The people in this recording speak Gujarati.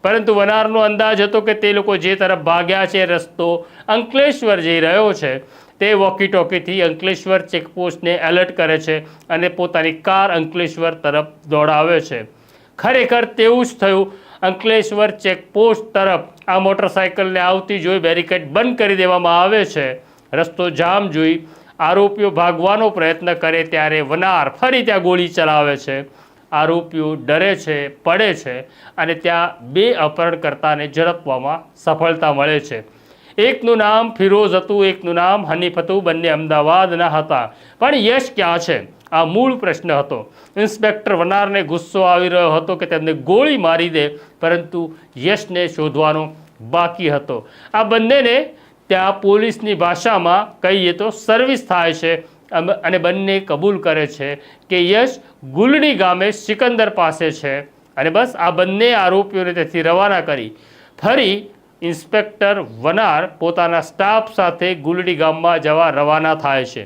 પરંતુ વનારનો અંદાજ હતો કે તે લોકો જે તરફ ભાગ્યા છે રસ્તો અંકલેશ્વર જઈ રહ્યો છે। તે વોકી ટોકીથી અંકલેશ્વર ચેકપોસ્ટને એલર્ટ કરે છે અને પોતાની કાર અંકલેશ્વર તરફ દોડાવે છે। ખરેખર તેવું જ થયું। અંકલેશ્વર ચેકપોસ્ટ તરફ આ મોટરસાયકલને આવતી જોઈ બેરિકેડ બંધ કરી દેવામાં આવે છે। રસ્તો જામ જોઈ આરોપીઓ ભાગવાનો પ્રયત્ન કરે ત્યારે વનાર ફરી ત્યાં ગોળી ચલાવે છે। આરોપીઓ ડરે છે, પડે છે અને ત્યાં બે અપહરણકર્તાને ઝડપવામાં સફળતા મળે છે। એકનું નામ ફિરોઝ હતું, એકનું નામ હનીફ હતું। બંને અમદાવાદના હતા, પણ યશ ક્યાં છે આ મૂળ પ્રશ્ન હતો। ઇન્સ્પેક્ટર વનારને ગુસ્સો આવી રહ્યો હતો કે તેમને ગોળી મારી દે, પરંતુ યશને શોધવાનો બાકી હતો। આ બંનેને ત્યાં પોલીસની ભાષામાં કહીએ તો સર્વિસ થાય છે અને બંને કબૂલ કરે છે કે યશ ગુલડી ગામે સિકંદર પાસે છે અને બસ આ બંને આરોપીઓને ત્યાંથી રવાના કરી ફરી ઇન્સ્પેક્ટર વનાર પોતાના સ્ટાફ સાથે ગુલડી ગામમાં જવા રવાના થાય છે।